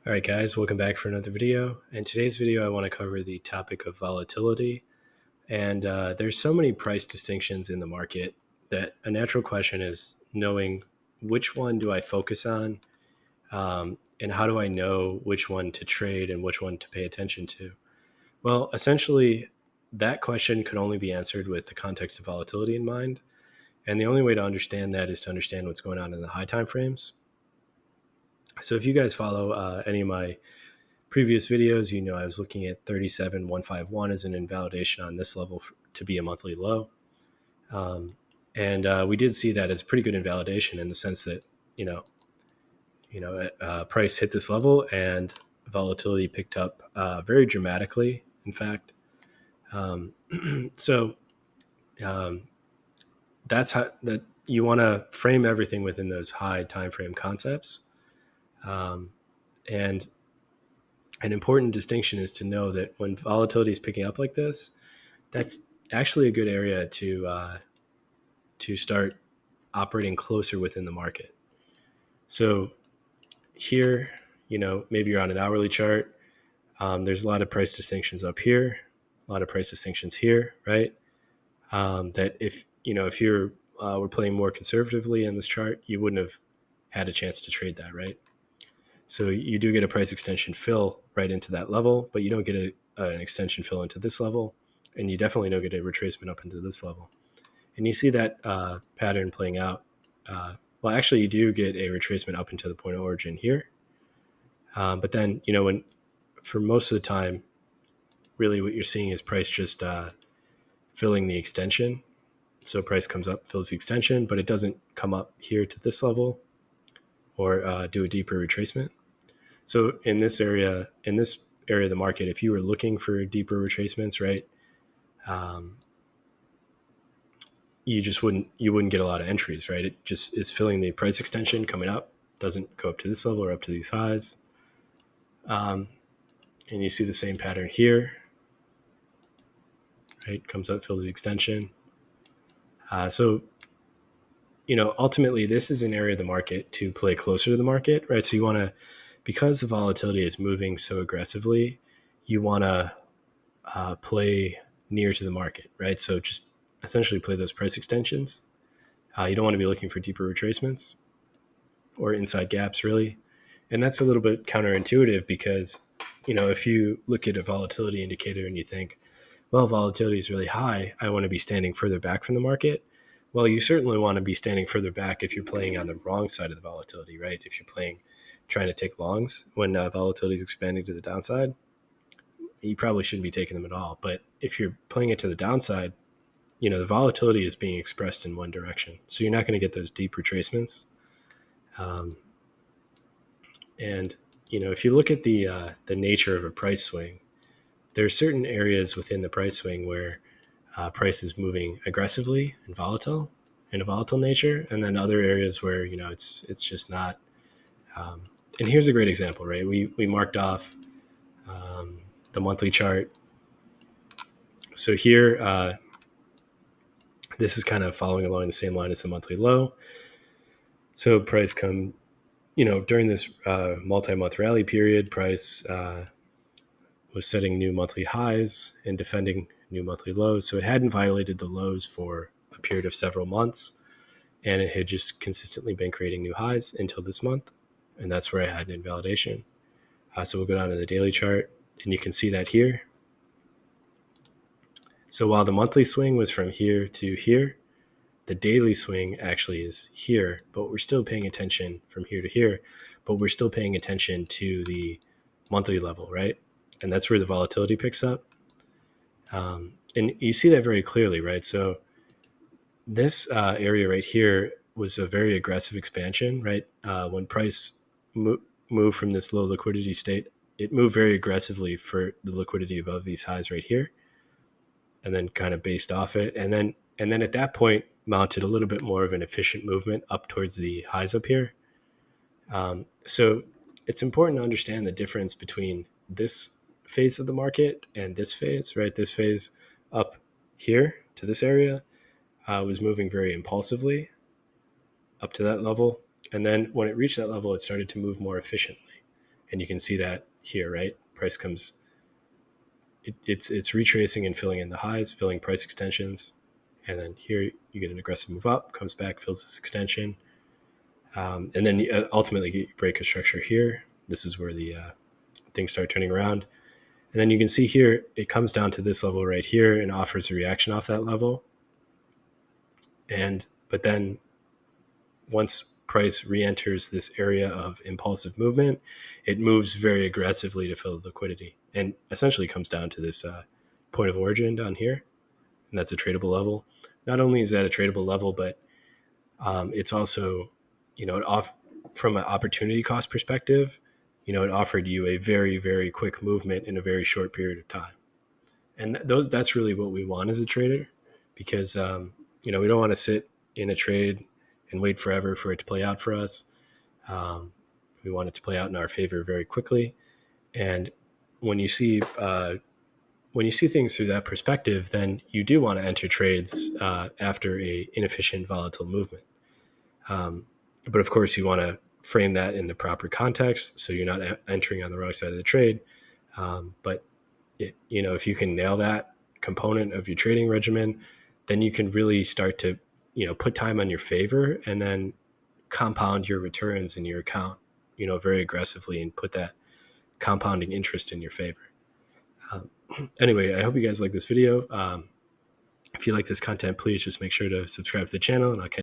All right, guys, welcome back for another video. In today's video, I want to cover the topic of volatility. And there's so many price distinctions in the market that a natural question is knowing which one do I focus on, and how do I know which one to trade and which one to pay attention to? Well, essentially, that question could only be answered with the context of volatility in mind. And the only way to understand that is to understand what's going on in the high time frames. So if you guys follow any of my previous videos, I was looking at 37,151 as an invalidation on this level to be a monthly low. And we did see that as pretty good invalidation in the sense that, price hit this level and volatility picked up very dramatically, in fact. Um, so um, that's how that you want to frame everything within those high time frame concepts. And an important distinction is to know that when volatility is picking up like this, that's actually a good area to start operating closer within the market. So here, maybe you're on an hourly chart. There's a lot of price distinctions up here, a lot of price distinctions here, right? That if you're were playing more conservatively in this chart, you wouldn't have had a chance to trade that, right? So you do get a price extension fill right into that level, but you don't get an extension fill into this level, and you definitely don't get a retracement up into this level. And you see that pattern playing out. Well, actually, you do get a retracement up into the point of origin here. But then, when for most of the time, really what you're seeing is price just filling the extension. So price comes up, fills the extension, but it doesn't come up here to this level or do a deeper retracement. So in this area of the market, if you were looking for deeper retracements, right, you wouldn't get a lot of entries, right? It just is filling the price extension coming up, doesn't go up to this level or up to these highs. And you see the same pattern here, right? Comes up, fills the extension. So ultimately, this is an area of the market to play closer to the market, right? So you want to, because the volatility is moving so aggressively, you want to play near to the market, right? So just essentially play those price extensions. You don't want to be looking for deeper retracements or inside gaps, really. And that's a little bit counterintuitive because, if you look at a volatility indicator and you think, well, volatility is really high, I want to be standing further back from the market. Well, you certainly want to be standing further back if you're playing on the wrong side of the volatility, right? If you're trying to take longs when volatility is expanding to the downside, you probably shouldn't be taking them at all. But if you're playing it to the downside, the volatility is being expressed in one direction. So you're not going to get those deep retracements. And, if you look at the nature of a price swing, there are certain areas within the price swing where price is moving aggressively and volatile in a volatile nature. And then other areas where, it's just not. And here's a great example, right? We marked off the monthly chart. So here, this is kind of following along the same line as the monthly low. So price during this multi-month rally period, price was setting new monthly highs and defending new monthly lows. So it hadn't violated the lows for a period of several months, and it had just consistently been creating new highs until this month. And that's where I had an invalidation. So we'll go down to the daily chart, and you can see that here. So while the monthly swing was from here to here, the daily swing actually is here, but we're still paying attention from here to here, but we're still paying attention to the monthly level, right? And that's where the volatility picks up. And you see that very clearly, right? So this area right here was a very aggressive expansion, right? When price moved from this low liquidity state, it moved very aggressively for the liquidity above these highs right here, and then kind of based off it. And then at that point, mounted a little bit more of an efficient movement up towards the highs up here. So it's important to understand the difference between this phase of the market and this phase, right? This phase up here to this area was moving very impulsively up to that level. And then when it reached that level, it started to move more efficiently. And you can see that here, right? Price comes, it's retracing and filling in the highs, filling price extensions. And then here you get an aggressive move up, comes back, fills this extension. And then you ultimately get your break of structure here. This is where the things start turning around. And then you can see here, it comes down to this level right here and offers a reaction off that level. But then once price re-enters this area of impulsive movement, it moves very aggressively to fill the liquidity and essentially comes down to this point of origin down here. And that's a tradable level. Not only is that a tradable level, but it's also, from an opportunity cost perspective, it offered you a very, very quick movement in a very short period of time. And that's really what we want as a trader, because, we don't want to sit in a trade and wait forever for it to play out for us. We want it to play out in our favor very quickly. And when you see things through that perspective, then you do want to enter trades after a inefficient volatile movement. But of course, you want to frame that in the proper context, so you're not entering on the wrong side of the trade. But if you can nail that component of your trading regimen, then you can really start to put time on your favor, and then compound your returns in your account very aggressively, and put that compounding interest in your favor. Anyway, I hope you guys like this video. If you like this content, please just make sure to subscribe to the channel, and I'll catch